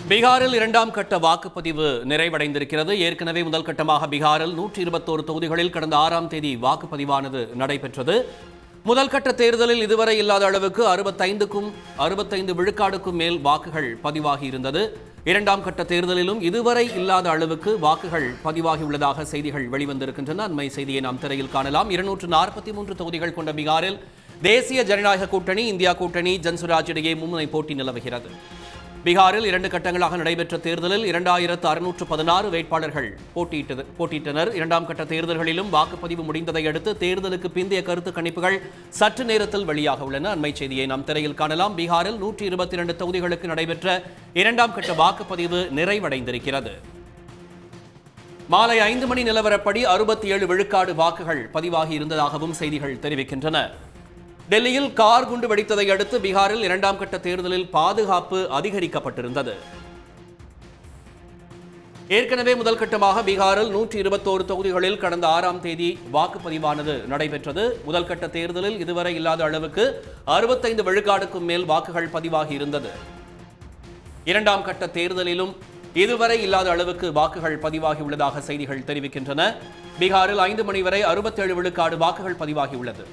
பீகாரில் இரண்டாம் கட்ட வாக்குப்பதிவு நிறைவடைந்திருக்கிறது. ஏற்கனவே முதல் கட்டமாக பீகாரில் 121 தொகுதிகளில் கடந்த 6ஆம் தேதி வாக்குப்பதிவானது நடைபெற்றது. முதல் கட்ட தேர்தலில் இதுவரை இல்லாத அளவுக்கு 65 விழுக்காடுக்கும் மேல் வாக்குகள் பதிவாகி இருந்தது. இரண்டாம் கட்ட தேர்தலிலும் இதுவரை இல்லாத அளவுக்கு வாக்குகள் பதிவாகியுள்ளதாக செய்திகள் வெளிவந்திருக்கின்றன. அண்மை செய்தியை நாம் திரையில் காணலாம். 243 தொகுதிகள் கொண்ட பீகாரில் தேசிய ஜனநாயக கூட்டணி, இந்தியா கூட்டணி, ஜன்சுராஜ் இடையே மும்முனை போட்டி நிலவுகிறது. பீகாரில் 2 கட்டங்களாக நடைபெற்ற தேர்தலில் 2616 வேட்பாளர்கள் போட்டியிட்டனர். இரண்டாம் கட்ட தேர்தல்களிலும் வாக்குப்பதிவு முடிந்ததை அடுத்து தேர்தலுக்கு பிந்தைய கருத்து கணிப்புகள் சற்று நேரத்தில் வெளியாக உள்ளன. அண்மை செய்தியை நாம் திரையில் காணலாம். பீகாரில் 122 தொகுதிகளுக்கு நடைபெற்ற இரண்டாம் கட்ட வாக்குப்பதிவு நிறைவடைந்திருக்கிறது. மாலை 5 மணி நிலவரப்படி 67 விழுக்காடு வாக்குகள் பதிவாகி இருந்ததாகவும் செய்திகள் தெரிவிக்கின்றன. டெல்லியில் கார் குண்டு வெடித்ததை அடுத்து பீகாரில் இரண்டாம் கட்ட தேர்தலில் பாதுகாப்பு அதிகரிக்கப்பட்டிருந்தது. ஏற்கனவே முதல் கட்டமாக பீகாரில் 121 தொகுதிகளில் கடந்த 6ஆம் தேதி வாக்குப்பதிவானது நடைபெற்றது. முதல் கட்ட தேர்தலில் இதுவரை இல்லாத அளவுக்கு 65 விழுக்காடுக்கும் மேல் வாக்குகள் பதிவாகி இருந்தது. இரண்டாம் கட்ட தேர்தலிலும் இதுவரை இல்லாத அளவுக்கு வாக்குகள் பதிவாகியுள்ளதாக செய்திகள் தெரிவிக்கின்றன. பீகாரில் 5 மணி வரை 67 விழுக்காடு வாக்குகள் பதிவாகியுள்ளது.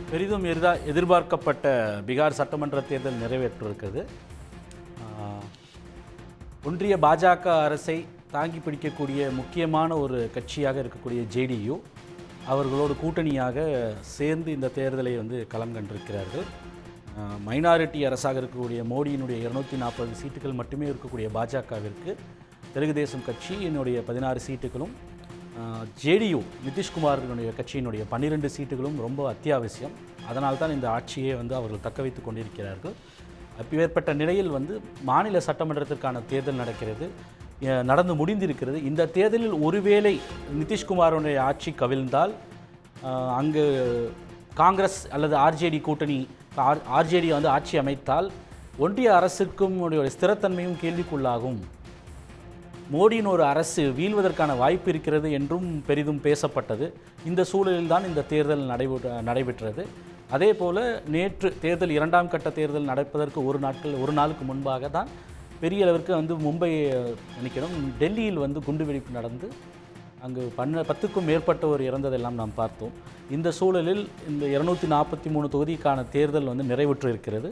பெரிதும் எதிர்பார்க்கப்பட்ட பீகார் சட்டமன்ற தேர்தல் நிறைவேற்றிருக்கிறது. ஒன்றிய பாஜக அரசை தாங்கி பிடிக்கக்கூடிய முக்கியமான ஒரு கட்சியாக இருக்கக்கூடிய ஜேடியு அவர்களோடு கூட்டணியாக சேர்ந்து இந்த தேர்தலை களம் கண்டிருக்கிறார்கள். மைனாரிட்டி அரசாக இருக்கக்கூடிய மோடியினுடைய 240 சீட்டுகள் மட்டுமே இருக்கக்கூடிய பாஜகவிற்கு தெலுங்கு தேசம் கட்சியினுடைய 16 சீட்டுகளும், ஜேடியு நிதிஷ்குமாரினுடைய கட்சியினுடைய 12 சீட்டுகளும் ரொம்ப அத்தியாவசியம். அதனால்தான் இந்த ஆட்சியை அவர்கள் தக்க வைத்துக் கொண்டிருக்கிறார்கள். அப்பேற்பட்ட நிலையில் மாநில சட்டமன்றத்திற்கான தேர்தல் நடந்து முடிந்திருக்கிறது. இந்த தேர்தலில் ஒருவேளை நிதிஷ்குமாருடைய ஆட்சி கவிழ்ந்தால் அங்கு காங்கிரஸ் அல்லது ஆர்ஜேடி கூட்டணி ஆர்ஜேடி ஆட்சி அமைத்தால் ஒன்றிய அரசுக்கும் ஸ்திரத்தன்மையும் கேள்விக்குள்ளாகும். மோடியின் ஒரு அரசு வீழ்வதற்கான வாய்ப்பு இருக்கிறது என்றும் பெரிதும் பேசப்பட்டது. இந்த சூழலில்தான் இந்த தேர்தல் நடைபெற்றது. அதே போல் நேற்று தேர்தல் இரண்டாம் கட்ட தேர்தல் நடப்பதற்கு ஒரு நாளுக்கு முன்பாக தான் பெரிய அளவிற்கு மும்பை டெல்லியில் குண்டுவெடிப்பு நடந்து அங்கு 10க்கும் மேற்பட்டவர் இறந்ததெல்லாம் நாம் பார்த்தோம். இந்த சூழலில் இந்த 243 தொகுதிக்கான தேர்தல் நிறைவுற்று இருக்கிறது.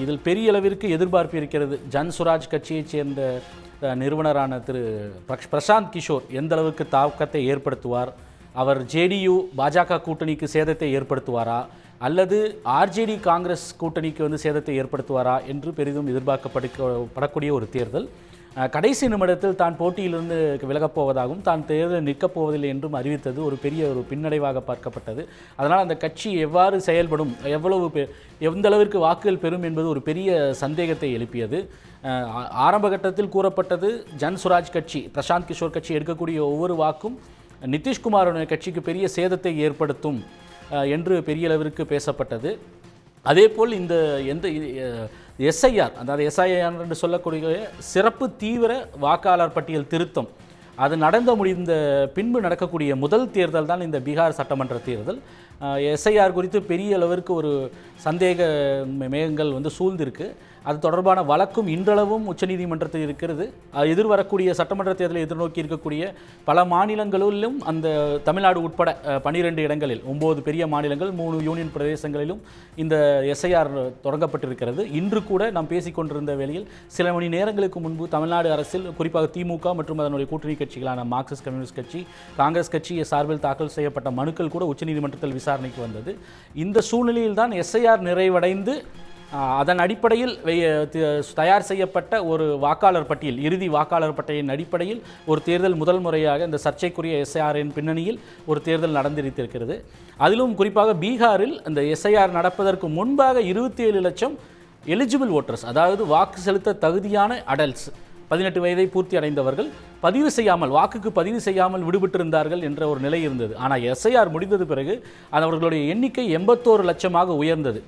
இதில் பெரிய அளவிற்கு எதிர்பார்ப்பு இருக்கிறது. ஜன்சுராஜ் கட்சியைச் சேர்ந்த நிறுவனரான திரு பிரசாந்த் கிஷோர் எந்த அளவுக்கு தாக்கத்தை ஏற்படுத்துவார், அவர் ஜேடியு பாஜக கூட்டணிக்கு சேதத்தை ஏற்படுத்துவாரா அல்லது ஆர்ஜேடி காங்கிரஸ் கூட்டணிக்கு சேதத்தை ஏற்படுத்துவாரா என்று பெரிதும் எதிர்பார்க்கப்படக்கூடிய ஒரு தேர்தல். கடைசி நிமிடத்தில் தான் போட்டியிலிருந்து விலகப் போவதாகவும் தான் தேர்தலில் நிற்கப் போவதில்லை என்றும் அறிவித்தது ஒரு பெரிய பின்னடைவாக பார்க்கப்பட்டது. அதனால் அந்த கட்சி எவ்வாறு செயல்படும், எந்த அளவிற்கு வாக்குகள் பெறும் என்பது ஒரு பெரிய சந்தேகத்தை எழுப்பியது. ஆரம்ப கட்டத்தில் கூறப்பட்டது ஜன்சுராஜ் கட்சி, பிரசாந்த் கிஷோர் கட்சி எடுக்கக்கூடிய ஒவ்வொரு வாக்கும் நிதிஷ்குமாருடைய கட்சிக்கு பெரிய சேதத்தை ஏற்படுத்தும் என்று பெரிய அளவிற்கு பேசப்பட்டது. அதேபோல் இந்த எஸ்ஐஆர், அதாவது எஸ்ஐஆர் என்று சொல்லக்கூடிய சிறப்பு தீவிர வாக்காளர் பட்டியல் திருத்தம், அது முடிந்த பின்பு நடக்கக்கூடிய முதல் தேர்தல் தான் இந்த பீகார் சட்டமன்ற தேர்தல். எஸ்ஐஆர் குறித்து பெரிய அளவிற்கு ஒரு சந்தேக மேகங்கள் சூழ்ந்திருக்கு. அது தொடர்பான வழக்கும் இன்றளவும் உச்சநீதிமன்றத்தில் இருக்கிறது. எதிர்வரக்கூடிய சட்டமன்ற தேர்தலை எதிர்நோக்கி இருக்கக்கூடிய பல மாநிலங்களிலும் அந்த தமிழ்நாடு உட்பட 12 இடங்களில் 9 பெரிய மாநிலங்கள் 3 யூனியன் பிரதேசங்களிலும் இந்த எஸ்ஐஆர் தொடங்கப்பட்டிருக்கிறது. இன்று கூட நாம் பேசிக்கொண்டிருந்த வேளையில் சில மணி நேரங்களுக்கு முன்பு தமிழ்நாடு அரசில் குறிப்பாக திமுக மற்றும் அதனுடைய கூட்டணி கட்சிகளான மார்க்சிஸ்ட் கம்யூனிஸ்ட் கட்சி, காங்கிரஸ் கட்சி சார்பில் தாக்கல் செய்யப்பட்ட மனுக்கள் கூட உச்சநீதிமன்றத்தில் விசாரணைக்கு வந்தது. இந்த சூழ்நிலையில் தான் எஸ்ஐஆர் நிறைவடைந்து அதன் அடிப்படையில் தயார் செய்யப்பட்ட ஒரு வாக்காளர் பட்டியல், இறுதி வாக்காளர் பட்டியலின் அடிப்படையில் ஒரு தேர்தல் முதல் முறையாக இந்த சர்ச்சைக்குரிய எஸ்ஐஆரின் பின்னணியில் ஒரு தேர்தல் நடந்திருக்கிறது. அதிலும் குறிப்பாக பீகாரில் இந்த எஸ்ஐஆர் நடப்பதற்கு முன்பாக 27 லட்சம் எலிஜிபிள் ஓட்டர்ஸ், அதாவது வாக்கு செலுத்த தகுதியான அடல்ட்ஸ், 18 வயதை பூர்த்தி அடைந்தவர்கள் வாக்குக்கு பதிவு செய்யாமல் விடுபட்டிருந்தார்கள் என்ற ஒரு நிலை இருந்தது. ஆனால் எஸ்ஐஆர் முடிந்தது பிறகு அவர்களுடைய எண்ணிக்கை 81 லட்சமாக உயர்ந்தது.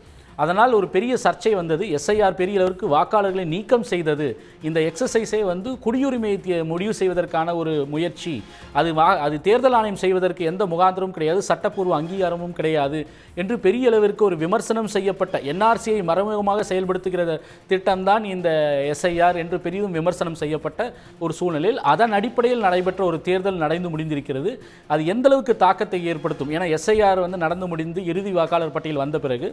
அதனால் ஒரு பெரிய சர்ச்சை வந்தது. எஸ்ஐஆர் பெரிய அளவிற்கு வாக்காளர்களை நீக்கம் செய்தது. இந்த எக்ஸசைஸை வந்து குடியுரிமையை முடிவு செய்வதற்கான ஒரு முயற்சி. அது தேர்தல் ஆணையம் செய்வதற்கு எந்த முகாந்திரமும் கிடையாது, சட்டப்பூர்வ அங்கீகாரமும் கிடையாது என்று பெரிய அளவிற்கு ஒரு விமர்சனம் செய்யப்பட்ட, என்ஆர்சியை மறைமுகமாக செயல்படுத்துகிற திட்டம்தான் இந்த எஸ்ஐஆர் என்று பெரிதும் விமர்சனம் செய்யப்பட்ட ஒரு சூழ்நிலையில் அதன் அடிப்படையில் நடைபெற்ற ஒரு தேர்தல் நடந்து முடிந்திருக்கிறது. அது எந்த அளவுக்கு தாக்கத்தை ஏற்படுத்தும்? ஏன்னா எஸ்ஐஆர் வந்து நடந்து முடிந்து இறுதி வாக்காளர் பட்டியல் வந்த பிறகு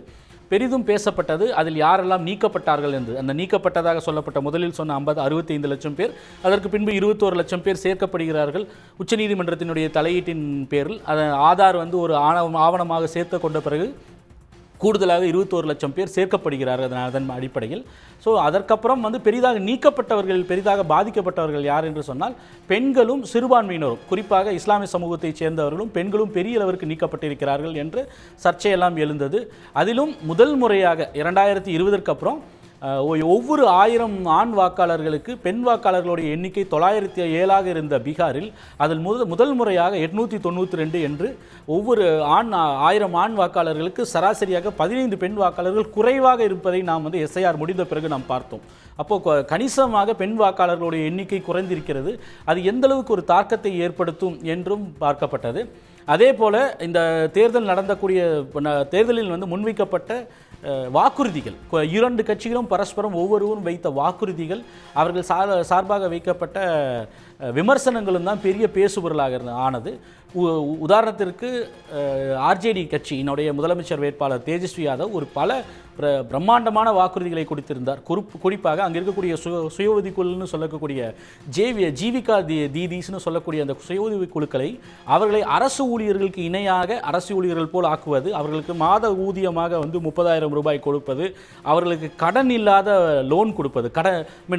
பெரிதும் பேசப்பட்டது அதில் யாரெல்லாம் நீக்கப்பட்டார்கள் என்று. அந்த நீக்கப்பட்டதாக சொல்லப்பட்ட முதலில் சொன்ன 65 லட்சம் பேர், அதற்கு பின்பு 21 லட்சம் பேர் சேர்க்கப்படுகிறார்கள் உச்சநீதிமன்றத்தினுடைய தலையீட்டின் பேரில். அதன் ஆதார் வந்து ஒரு ஆவணமாக சேர்த்து கொண்ட பிறகு கூடுதலாக 21 லட்சம் பேர் சேர்க்கப்படுகிறார்கள் அதன் அடிப்படையில். ஸோ அதற்கப்புறம் வந்து பெரிதாக நீக்கப்பட்டவர்கள், பெரிதாக பாதிக்கப்பட்டவர்கள் யார் என்று சொன்னால் பெண்களும் சிறுபான்மையினரும், குறிப்பாக இஸ்லாமிய சமூகத்தைச் சேர்ந்தவர்களும் பெண்களும் பெரிய அளவிற்கு நீக்கப்பட்டிருக்கிறார்கள் என்று சர்ச்சையெல்லாம் எழுந்தது. அதிலும் முதல் முறையாக 2020ற்கு அப்புறம் ஒவ்வொரு 1000 ஆண் வாக்காளர்களுக்கு பெண் வாக்காளர்களுடைய எண்ணிக்கை 907ஆக இருந்த பீகாரில் அதில் முதல் முறையாக 892 என்று ஒவ்வொரு 1000 ஆண் வாக்காளர்களுக்கு சராசரியாக 15 பெண் வாக்காளர்கள் குறைவாக இருப்பதை நாம் வந்து எஸ்ஐஆர் முடிந்த பிறகு நாம் பார்த்தோம். அப்போது கணிசமாக பெண் வாக்காளர்களுடைய எண்ணிக்கை குறைந்திருக்கிறது. அது எந்த அளவுக்கு ஒரு தாக்கத்தை ஏற்படுத்தும் என்றும் பார்க்கப்பட்டது. அதே போல் இந்த தேர்தல் நடந்தக்கூடிய தேர்தலில் வந்து முன்வைக்கப்பட்ட வாக்குறுதிகள், 2 கட்சிகளும் பரஸ்பரம் ஒவ்வொருவரும் வைத்த வாக்குறுதிகள், அவர்கள் சார்பாக வைக்கப்பட்ட விமர்சனங்களும் தான் பெரிய பேசுபொருளாக ஆனது. உதாரணத்திற்கு ஆர்ஜேடி கட்சியினுடைய முதலமைச்சர் வேட்பாளர் தேஜஸ்வி யாதவ் ஒரு பல பிரம்மாண்டமான வாக்குறுதிகளை கொடுத்திருந்தார். குறிப்பாக அங்கே இருக்கக்கூடிய சுய உதவிக்குழுன்னு சொல்லக்கூடிய ஜீவிகா தீதீஸ்னு சொல்லக்கூடிய அந்த சுய உதவி குழுக்களை அவர்களை அரசு ஊழியர்களுக்கு இணையாக அரசு ஊழியர்கள் போல் ஆக்குவது, அவர்களுக்கு மாத ஊதியமாக வந்து 30,000 ரூபாய் கொடுப்பது, அவர்களுக்கு கடன் இல்லாத லோன் கொடுப்பது,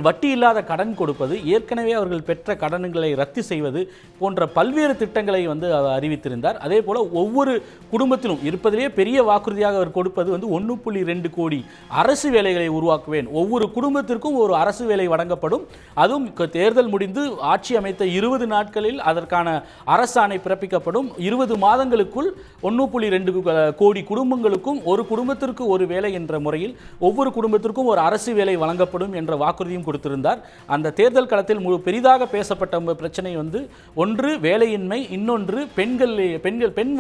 வட்டி இல்லாத கடன் கொடுப்பது, ஏற்கனவே அவர்கள் பெற்ற கடன்களை ரத்து செய்வது போன்ற பல்வேறு திட்டங்களை வந்து அறிவித்திருந்தார். அதே போல ஒவ்வொரு குடும்பத்திலும் இருப்பதிலேயே பெரிய வாக்குறுதியாக அவர் கொடுப்பது வந்து 1.2 கோடி அரசு வேலைகளை உருவாக்குவேன், ஒவ்வொரு குடும்பத்திற்கும் ஒரு அரசு வேலை வழங்கப்படும், அதுவும் தேர்தல் முடிந்து ஆட்சி அமைத்த 20 நாட்களில் அதற்கான அரசாணை பிறப்பிக்கப்படும், 20 மாதங்களுக்குள் 1.2 கோடி குடும்பங்களுக்கும் ஒரு குடும்பத்திற்கு ஒரு வேலை என்ற முறையில் ஒவ்வொரு குடும்பத்திற்கும் ஒரு அரசு வேலை வழங்கப்படும் என்ற வாக்குறுதியும் கொடுத்திருந்தார். அந்த தேர்தல் களத்தில் பெரிதாக பேசப்பட்ட பிரச்சனை வந்து ஒன்று வேலையின்மை, இன்னொன்று பெண்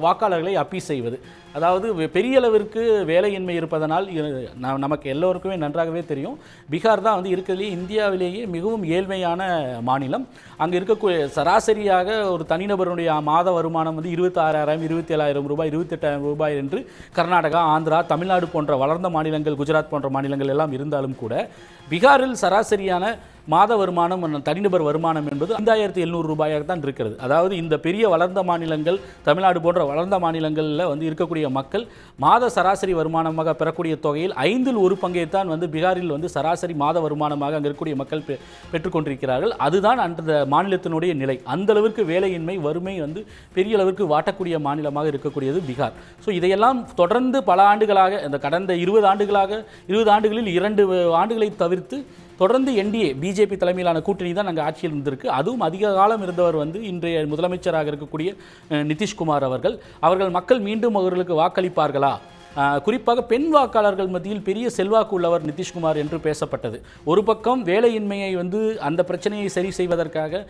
வாக்காளர்களை அப்பீல் செய்வது. அதாவது பெரிய அளவிற்கு வேலையின்மை இருப்பதனால் நமக்கு எல்லோருக்குமே நன்றாகவே தெரியும், பீகார் தான் வந்து இருக்கிறதுலே இந்தியாவிலேயே மிகவும் ஏழ்மையான மாநிலம். அங்கே இருக்கக்கூடிய சராசரியாக ஒரு தனிநபருடைய மாத வருமானம் வந்து 26,000, 27,000 ரூபாய், 28,000 ரூபாய் என்று கர்நாடகா, ஆந்திரா, தமிழ்நாடு போன்ற வளர்ந்த மாநிலங்கள், குஜராத் போன்ற மாநிலங்கள் எல்லாம் இருந்தாலும் கூட பீகாரில் சராசரியான மாத வருமானம், தனிநபர் வருமானம் என்பது 5,700 ரூபாயாக தான் இருக்கிறது. அதாவது இந்த பெரிய வளர்ந்த மாநிலங்கள், தமிழ்நாடு போன்ற வளர்ந்த மாநிலங்களில் வந்து இருக்கக்கூடிய மக்கள் மாத சராசரி வருமானமாக பெறக்கூடிய தொகையில் 5இல் 1 பங்கை தான் வந்து பீகாரில் வந்து சராசரி மாத வருமானமாக அங்கே இருக்கக்கூடிய மக்கள் பெற்றுக்கொண்டிருக்கிறார்கள். அதுதான் அந்த மாநிலத்தினுடைய நிலை. அந்த அளவிற்கு வேலையின்மை, வறுமை வந்து பெரிய அளவிற்கு வாட்டக்கூடிய மாநிலமாக இருக்கக்கூடியது பீகார். ஸோ இதையெல்லாம் தொடர்ந்து பல ஆண்டுகளாக, இந்த கடந்த 20 ஆண்டுகளில் 2 ஆண்டுகளை தவிர்த்து தொடர்ந்து என்டிஏ பிஜேபி தலைமையிலான கூட்டணி தான் அங்கே ஆட்சியில் இருந்திருக்கு. அதுவும் அதிக காலம் இருந்தவர் வந்து இன்றைய முதலமைச்சராக இருக்கக்கூடிய நிதிஷ்குமார் அவர்கள் மக்கள் மீண்டும் அவர்களுக்கு வாக்களிப்பார்களா? குறிப்பாக பெண் வாக்காளர்கள் மத்தியில் பெரிய செல்வாக்கு உள்ளவர் நிதிஷ்குமார் என்று பேசப்பட்டது. ஒரு பக்கம் வேலையின்மையை வந்து அந்த பிரச்சனையை சரி செய்வதற்காக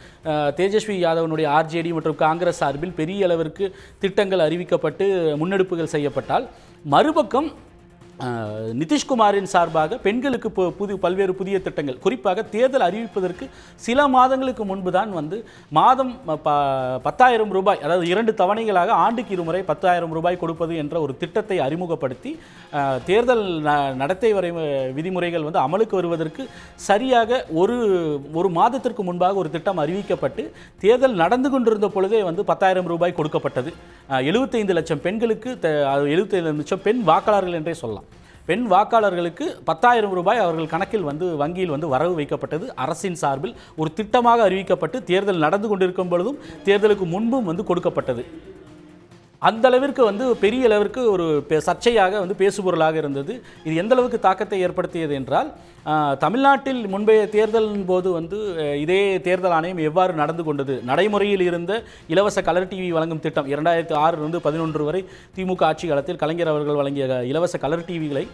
தேஜஸ்வி யாதவனுடைய ஆர்ஜேடி மற்றும் காங்கிரஸ் சார்பில் பெரிய அளவிற்கு திட்டங்கள் அறிவிக்கப்பட்டு முன்னெடுப்புகள் செய்யப்பட்டால், மறுபக்கம் நிதிஷ்குமாரின் சார்பாக பெண்களுக்கு பல்வேறு புதிய திட்டங்கள், குறிப்பாக தேர்தல் அறிவிப்பதற்கு சில மாதங்களுக்கு முன்பு தான் வந்து மாதம் 10,000 ரூபாய், அதாவது 2 தவணைகளாக ஆண்டுக்கு 2 முறை 10,000 ரூபாய் கொடுப்பது என்ற ஒரு திட்டத்தை அறிமுகப்படுத்தி தேர்தல் நடத்தை விதிமுறைகள் வந்து அமலுக்கு வருவதற்கு சரியாக ஒரு மாதத்திற்கு முன்பாக ஒரு திட்டம் அறிவிக்கப்பட்டு தேர்தல் நடந்து கொண்டிருந்த பொழுதே வந்து 10,000 ரூபாய் கொடுக்கப்பட்டது. 75 லட்சம் பெண்களுக்கு, 75 லட்சம் பெண் வாக்காளர்கள் என்றே சொல்லலாம். பெண் வாக்காளர்களுக்கு 10,000 ரூபாய் அவர்கள் கணக்கில் வந்து வங்கியில் வந்து வரவு வைக்கப்பட்டது. அரசின் சார்பில் ஒரு திட்டமாக அறிவிக்கப்பட்டு தேர்தல் நடந்து கொண்டிருக்கும் பொழுதும் தேர்தலுக்கு முன்பும் வந்து கொடுக்கப்பட்டது. அந்த அளவிற்கு வந்து பெரிய அளவிற்கு ஒரு சர்ச்சையாக வந்து பேசுபொருளாக இருந்தது. இது எந்த அளவுக்கு தாக்கத்தை ஏற்படுத்தியது என்றால், தமிழ்நாட்டில் முன்பைய தேர்தலின் போது வந்து இதே தேர்தல் ஆணையம் எவ்வாறு நடந்து கொண்டது, நடைமுறையில் இருந்த இலவச கலர் டிவி வழங்கும் திட்டம் 2006 வரை திமுக ஆட்சி காலத்தில் கலைஞர் அவர்கள் வழங்கிய இலவச கலர் டிவிகளை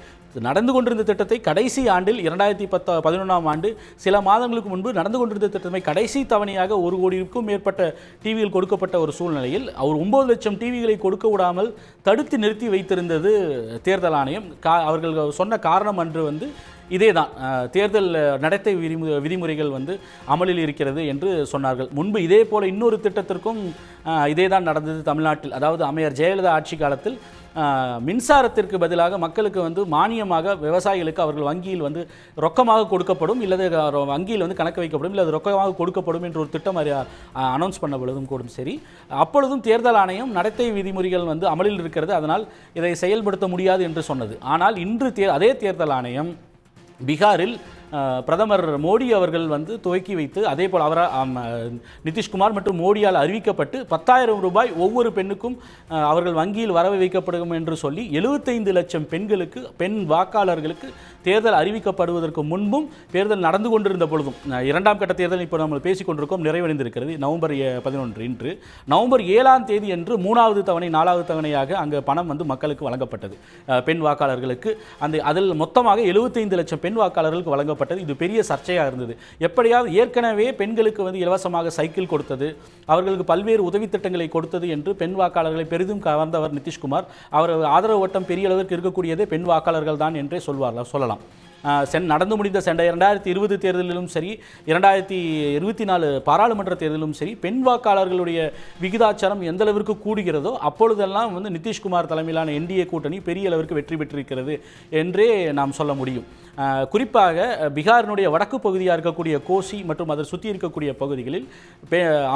நடந்து கொண்டிருந்த திட்டத்தை கடைசி ஆண்டில் 2011ஆம் ஆண்டு சில மாதங்களுக்கு முன்பு நடந்து கொண்டிருந்த திட்டத்தை கடைசி தவணையாக 1 கோடிக்கும் மேற்பட்ட டிவிகள் கொடுக்கப்பட்ட ஒரு சூழ்நிலையில் அவர் 9 லட்சம் டிவிகளை கொடுக்க விடாமல் தடுத்து நிறுத்தி வைத்திருந்தது தேர்தல் ஆணையம். அவர்கள் சொன்ன காரணம் அன்று வந்து இதேதான், தேர்தல் நடத்தை விதிமுறைகள் வந்து அமலில் இருக்கிறது என்று சொன்னார்கள். முன்பு இதே போல இன்னொரு திட்டத்திற்கும் இதேதான் நடந்தது தமிழ்நாட்டில். அதாவது அம்மையார் ஜெயலலிதா ஆட்சி காலத்தில் மின்சாரத்திற்கு பதிலாக மக்களுக்கு வந்து மானியமாக விவசாயிகளுக்கு அவர்கள் வங்கியில் வந்து ரொக்கமாக கொடுக்கப்படும், இல்லது வங்கியில் வந்து கணக்கு வைக்கப்படும், இல்லை ரொக்கமாக கொடுக்கப்படும் என்று ஒரு திட்டம் அனௌன்ஸ் பண்ண பொழுதும் கூட சரி, அப்பொழுதும் தேர்தல் ஆணையம் நடத்தை விதிமுறைகள் வந்து அமலில் இருக்கிறது, அதனால் இதை செயல்படுத்த முடியாது என்று சொன்னது. ஆனால் இன்று அதே தேர்தல் ஆணையம் பீகாரில் பிரதமர் மோடி அவர்கள் வந்து துவக்கி வைத்து, அதே போல் நிதிஷ்குமார் மற்றும் மோடியால் அறிவிக்கப்பட்டு 10,000 ரூபாய் ஒவ்வொரு பெண்ணுக்கும் அவர்கள் வங்கியில் வரவு வைக்கப்படும் என்று சொல்லி 75 லட்சம் பெண்களுக்கு, பெண் வாக்காளர்களுக்கு தேர்தல் அறிவிக்கப்படுவதற்கு முன்பும் தேர்தல் நடந்து கொண்டிருந்த பொழுதும், 2ஆம் கட்ட தேர்தல் இப்போ நம்ம பேசிக்கொண்டிருக்கோம், நிறைவடைந்திருக்கிறது. நவம்பர் 11 இன்று நவம்பர் 7ஆம் தேதி என்று 3வது தவணை 4வது தவணையாக அங்கே பணம் வந்து மக்களுக்கு வழங்கப்பட்டது, பெண் வாக்காளர்களுக்கு. அதில் மொத்தமாக 75 லட்சம் பெண் வாக்காளர்களுக்கு வழங்கப்பட்டது. இது பெரிய சர்ச்சையாக இருந்தது. எப்படியாவது ஏற்கனவே பெண்களுக்கு வந்து இலவசமாக சைக்கிள் கொடுத்தது, அவர்களுக்கு பல்வேறு உதவி திட்டங்களை கொடுத்தது என்று பெண் வாக்காளர்களை பெரிதும் கவர்ந்தவர் நிதிஷ்குமார். அவர் ஆதரவு வட்டம் பெரிய அளவிற்கு இருக்கக்கூடியதே பெண் வாக்காளர்கள் தான் என்றே சொல்லலாம். நடந்து முடிந்த 2020 தேர்தலிலும் சரி, 2024 பாராளுமன்ற தேர்தலிலும் சரி, பெண் வாக்காளர்களுடைய விகிதாச்சாரம் எந்த அளவிற்கு கூடுகிறதோ அப்பொழுதெல்லாம் வந்து நிதிஷ்குமார் தலைமையிலான என்டிஏ கூட்டணி பெரிய அளவிற்கு வெற்றி பெற்றிருக்கிறது என்றே நாம் சொல்ல முடியும். குறிப்பாக பீகாரினுடைய வடக்கு பகுதியாக இருக்கக்கூடிய கோசி மற்றும் அதை சுற்றி இருக்கக்கூடிய பகுதிகளில்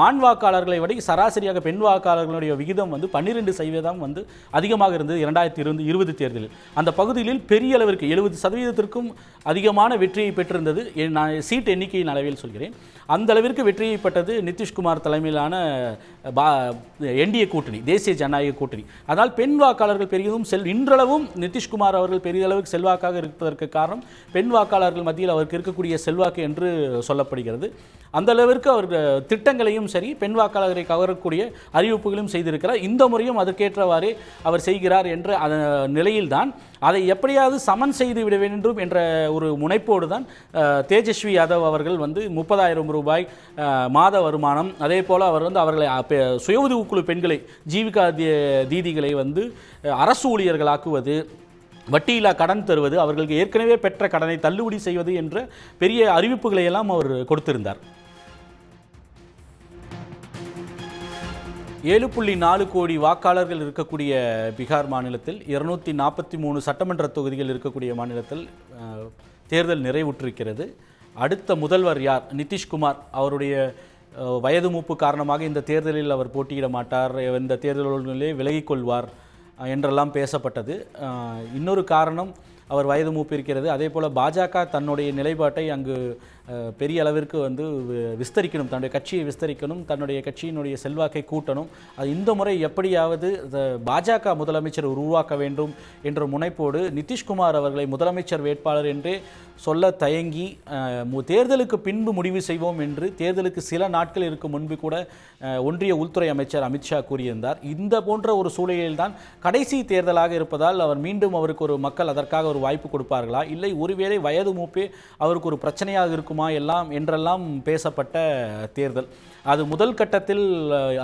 ஆண் வாக்காளர்களை விட சராசரியாக பெண் வாக்காளர்களுடைய விகிதம் வந்து 12% வந்து அதிகமாக இருந்தது 2020 தேர்தலில். அந்த பகுதிகளில் பெரிய அளவிற்கு 70%க்கும் அதிகமான வெற்றியை பெற்றிருந்தது. நான் சீட் எண்ணிக்கையின் அளவில் சொல்கிறேன். அந்த அளவிற்கு வெற்றியை பெற்றது நிதிஷ்குமார் தலைமையிலான என்டிஏ கூட்டணி, தேசிய ஜனநாயக கூட்டணி. அதனால் பெண் வாக்காளர்கள் பெரிதும் இன்றளவும் நிதிஷ்குமார் அவர்கள் பெரிய அளவுக்கு செல்வாக்காக இருப்பதற்கு காரணம் பெண் வாக்காளர்கள் மத்தியில் அவருக்கு இருக்கக்கூடிய செல்வாக்கு என்று சொல்லப்படுகிறது. அந்த அளவிற்கு அவர் திட்டங்களையும் சரி, பெண் வாக்காளரை கவரக்கூடிய அறிவிப்புகளையும் செய்திருக்கிறார். இந்த முறையும் அதற்கேற்றவாறே அவர் செய்கிறார் என்ற நிலையில்தான் அதை எப்படியாவது சமன் செய்து விட வேண்டும் என்ற ஒரு முனைப்போடு தான் தேஜஸ்வி யாதவ் அவர்கள் வந்து 30,000 ரூபாய் மாத வருமானம், அதே போல் அவர் வந்து அவர்களை சுய உதவிக்குழு பெண்களை, ஜீவிகா தீதிகளை வந்து அரசு ஊழியர்களாக்குவது, வட்டியில்லா கடன் தருவது, அவர்களுக்கு ஏற்கனவே பெற்ற கடனை தள்ளுபடி செய்வது என்ற பெரிய அறிவிப்புகளை எல்லாம் அவர் கொடுத்திருந்தார். 7.4 கோடி வாக்காளர்கள் இருக்கக்கூடிய பீகார் மாநிலத்தில் 243 சட்டமன்ற தொகுதிகள் இருக்கக்கூடிய மாநிலத்தில் தேர்தல் நிறைவுற்றிருக்கிறது. அடுத்த முதல்வர் யார்? நிதிஷ்குமார். அவருடைய வயது மூப்பு காரணமாக இந்த தேர்தலில் அவர் போட்டியிட மாட்டார், இந்த தேர்தலிலே விலகிக் கொள்வார் என்றெல்லாம் பேசப்பட்டது. இன்னொரு காரணம், அவர் வயது மூப்பு இருக்கிறது. அதே போல் பாஜக தன்னுடைய நிலைப்பாட்டை அங்கு பெரிய அளவிற்கு வந்து விஸ்தரிக்கணும், தன்னுடைய கட்சியை விஸ்தரிக்கணும், தன்னுடைய கட்சியினுடைய செல்வாக்கை கூட்டணும். அது இந்த முறை எப்படியாவது பாஜக முதலமைச்சர் உருவாக்க வேண்டும் என்ற முனைப்போடு நிதிஷ்குமார் அவர்களை முதலமைச்சர் வேட்பாளர் என்றே சொல்ல தயங்கி தேர்தலுக்கு பின்பு முடிவு செய்வோம் என்று தேர்தலுக்கு சில நாட்கள் இருக்கும் முன்பு கூட ஒன்றிய உள்துறை அமைச்சர் அமித்ஷா கூறியிருந்தார். இந்த போன்ற ஒரு சூழலில்தான் கடைசி தேர்தலாக இருப்பதால் அவர் மீண்டும் அவருக்கு ஒரு மக்கள் அதற்காக ஒரு வாய்ப்பு கொடுப்பார்களா, இல்லை ஒருவேளை வயது மூப்பே அவருக்கு ஒரு பிரச்சனையாக இருக்குமா என்றெல்லாம் பேசப்பட்ட தேர்தல். அது முதல் கட்டத்தில்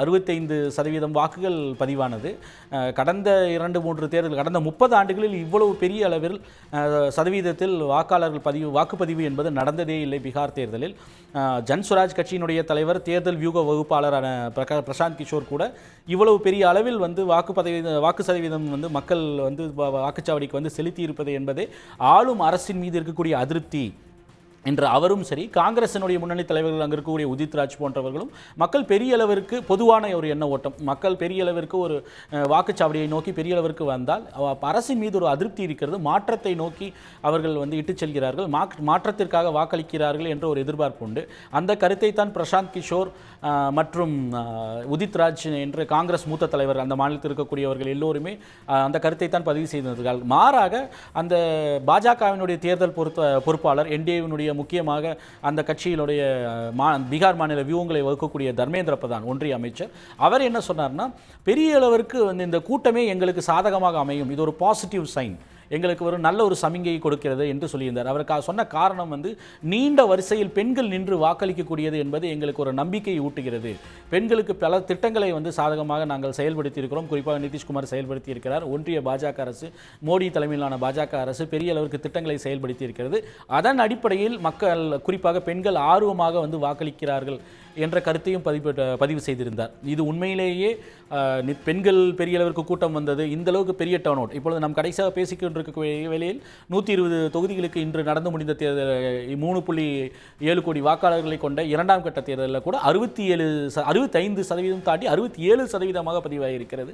65% வாக்குகள் பதிவானது. கடந்த 2-3 தேர்தல், கடந்த 30 ஆண்டுகளில் இவ்வளவு பெரிய அளவில் சதவீதத்தில் வாக்குப்பதிவு என்பது நடந்ததே இல்லை பீகார் தேர்தலில். ஜன்சுராஜ் கட்சியினுடைய தலைவர், தேர்தல் வியூக வகுப்பாளரான பிரசாந்த் கிஷோர் கூட இவ்வளவு பெரிய அளவில் வந்து வாக்கு சதவீதம் வந்து மக்கள் வந்து வாக்குச்சாவடிக்கு வந்து செலுத்தி இருப்பது என்பதே ஆளும் அரசின் மீது இருக்கக்கூடிய அதிருப்தி, என்று அவரும் சரி, காங்கிரசினுடைய முன்னணி தலைவர்கள் அங்கே இருக்கக்கூடிய உதித் ராஜ் போன்றவர்களும் மக்கள் பெரிய அளவிற்கு பொதுவான ஒரு எண்ண ஓட்டம், மக்கள் பெரிய அளவிற்கு ஒரு வாக்குச்சாவடியை நோக்கி பெரிய அளவிற்கு வந்தால் அரசின் மீது ஒரு அதிருப்தி இருக்கிறது, மாற்றத்தை நோக்கி அவர்கள் வந்து இட்டுச் செல்கிறார்கள், மாற்றத்திற்காக வாக்களிக்கிறார்கள் என்ற ஒரு எதிர்பார்ப்பு உண்டு. அந்த கருத்தை தான் பிரசாந்த் கிஷோர் மற்றும் உதித் ராஜ் என்ற காங்கிரஸ் மூத்த தலைவர் அந்த மாநிலத்தில் இருக்கக்கூடியவர்கள் எல்லோருமே அந்த கருத்தை தான் பதிவு செய்திருந்தார்கள். மாறாக அந்த பாஜகவினுடைய தேர்தல் பொறுப்பாளர் என்டிஏவினுடைய முக்கியமாக அந்த கட்சியினுடைய பீகார் மாநில வியூகங்களை வகுக்கக்கூடிய தர்மேந்திர பிரதான் ஒன்றிய அமைச்சர், அவர் என்ன சொன்னார்னா, பெரிய அளவிற்கு இந்த கூட்டமே எங்களுக்கு சாதகமாக அமையும், இது ஒரு பாசிட்டிவ் சைன், எங்களுக்கு ஒரு நல்ல ஒரு சமிங்கையை கொடுக்கிறது என்று சொல்லியிருந்தார். அவருக்கு சொன்ன காரணம் வந்து நீண்ட வரிசையில் பெண்கள் நின்று வாக்களிக்கக்கூடியது என்பது எங்களுக்கு ஒரு நம்பிக்கையை ஊட்டுகிறது, பெண்களுக்கு பல திட்டங்களை வந்து சாதகமாக நாங்கள் செயல்படுத்தி இருக்கிறோம், குறிப்பாக நிதிஷ்குமார் செயல்படுத்தி இருக்கிறார், ஒன்றிய பாஜக அரசு, மோடி தலைமையிலான பாஜக அரசு பெரிய அளவிற்கு திட்டங்களை செயல்படுத்தி இருக்கிறது, அதன் அடிப்படையில் மக்கள் குறிப்பாக பெண்கள் ஆர்வமாக வந்து வாக்களிக்கிறார்கள் என்ற கருத்தையும் பதிவு செய்திருந்தார். இது உண்மையிலேயே பெண்கள் பெரிய அளவிற்கு கூட்டம் வந்தது, இந்த அளவுக்கு பெரிய டர்ன் அவுட். இப்பொழுது நாம் கடைசியாக பேசிக்கொண்டிருக்கக்கூடிய வேளையில் 120 தொகுதிகளுக்கு இன்று நடந்து முடிந்த தேர்தல் 3.7 கோடி வாக்காளர்களை கொண்ட இரண்டாம் கட்ட தேர்தலில் கூட 65% தாண்டி 67% பதிவாகியிருக்கிறது.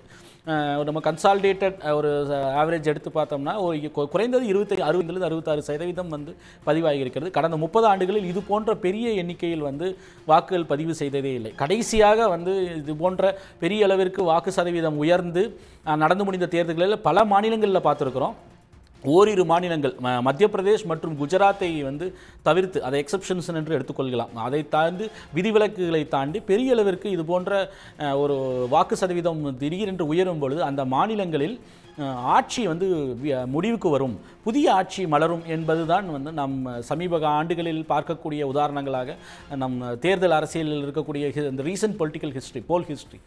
நம்ம கன்சாலிடேட்டட் ஒரு ஆவரேஜ் எடுத்து பார்த்தோம்னா ஒரு குறைந்தது 60-66% வந்து பதிவாகியிருக்கிறது. கடந்த 30 ஆண்டுகளில் இது போன்ற பெரிய எண்ணிக்கையில் வந்து வாக்குகள் பதிவு செய்ததே இல்லை. கடைசியாக வந்து இது போன்ற பெரிய அளவிற்கு வாக்கு சதவீதம் உயர்ந்து நடந்து முடிந்த தேர்தல்களில் பல மாநிலங்களில் பார்த்துருக்கிறோம். ஓரிரு மாநிலங்கள் மத்திய பிரதேஷ் மற்றும் குஜராத்தை வந்து தவிர்த்து, அதை எக்ஸப்ஷன்ஸ் என்று எடுத்துக்கொள்ளலாம், அதை தாண்டி விதிவிலக்குகளை தாண்டி பெரிய அளவிற்கு இது போன்ற ஒரு வாக்கு சதவீதம் திடீரென்று உயரும் பொழுது அந்த மாநிலங்களில் ஆட்சி வந்து முடிவுக்கு வரும், புதிய ஆட்சி மலரும் என்பதுதான் வந்து நம் சமீப ஆண்டுகளில் பார்க்கக்கூடிய உதாரணங்களாக நம் தேர்தல் அரசியலில் இருக்கக்கூடிய இந்த ரீசன்ட் பொலிட்டிக்கல் ஹிஸ்ட்ரி, போல் ஹிஸ்ட்ரி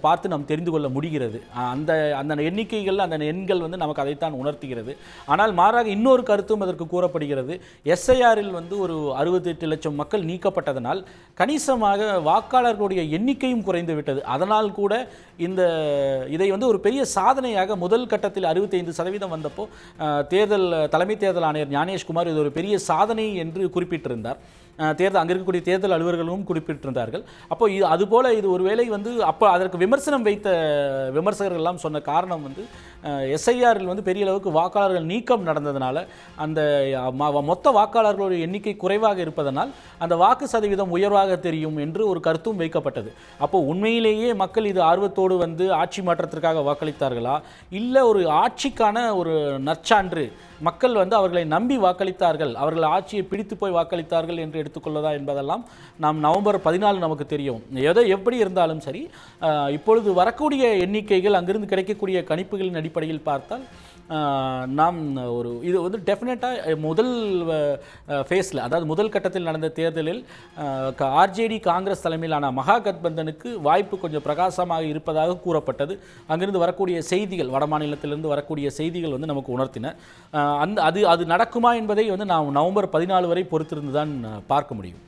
பார்த்து நாம் தெரிந்து கொள்ள முடிகிறது. அந்த எண்ணிக்கைகள், அந்த எண்கள் வந்து நமக்கு அதைத்தான் உணர்த்துகிறது. ஆனால் மாறாக இன்னொரு கருத்தும் அதற்கு கூறப்படுகிறது. எஸ்ஐஆரில் வந்து ஒரு 68 லட்சம் மக்கள் நீக்கப்பட்டதனால் கணிசமாக வாக்காளர்களுடைய எண்ணிக்கையும் குறைந்து விட்டது. அதனால் கூட இதை வந்து ஒரு பெரிய சாதனையாக முதல் கட்டத்தில் 65% வந்தப்போ தலைமை தேர்தல் ஆணையர் ஞானேஷ்குமார் இது ஒரு பெரிய சாதனை என்று குறிப்பிட்டிருந்தார். அங்கே இருக்கக்கூடிய தேர்தல் அலுவலர்களும் குறிப்பிட்டிருந்தார்கள். அப்போ அதுபோல் இது ஒருவேளை வந்து அப்போ அதற்கு விமர்சனம் வைத்த விமர்சகர்கள் எல்லாம் சொன்ன காரணம் வந்து எஸ்ஐஆரில் வந்து பெரிய அளவுக்கு வாக்காளர்கள் நீக்கம் நடந்ததுனால அந்த மொத்த வாக்காளர்களுடைய எண்ணிக்கை குறைவாக இருப்பதனால் அந்த வாக்கு சதவீதம் உயர்வாக தெரியும் என்று ஒரு கருத்தும் வைக்கப்பட்டது. அப்போ உண்மையிலேயே மக்கள் இது ஆர்வத்தோடு வந்து ஆட்சி மாற்றத்திற்காக வாக்களித்தார்களா, இல்லை ஒரு ஆட்சிக்கான ஒரு நற்சான்று, மக்கள் வந்து அவர்களை நம்பி வாக்களித்தார்கள், அவர்கள் ஆட்சியை பிடித்து போய் வாக்களித்தார்கள் என்று எடுத்துக்கொள்ளதா என்பதெல்லாம் நாம் நவம்பர் 14 நமக்கு தெரியும். எப்படி இருந்தாலும் சரி, இப்பொழுது வரக்கூடிய எண்ணிக்கைகள் அங்கிருந்து கிடைக்கக்கூடிய கணிப்புகளின் அடிப்படையில் பார்த்தால் நாம் இது வந்து டெஃபினட்டாக முதல் ஃபேஸில், அதாவது முதல் கட்டத்தில் நடந்த தேர்தலில் ஆர்ஜேடி காங்கிரஸ் தலைமையிலான மகாகத்பந்தனுக்கு வாய்ப்பு கொஞ்சம் பிரகாசமாக இருப்பதாக கூறப்பட்டது. அங்கிருந்து வரக்கூடிய செய்திகள், வட மாநிலத்திலிருந்து வரக்கூடிய செய்திகள் வந்து நமக்கு உணர்த்தின. அது நடக்குமா என்பதை வந்து நாம் நவம்பர் 14 வரை பொறுத்திருந்து தான் பார்க்க முடியும்.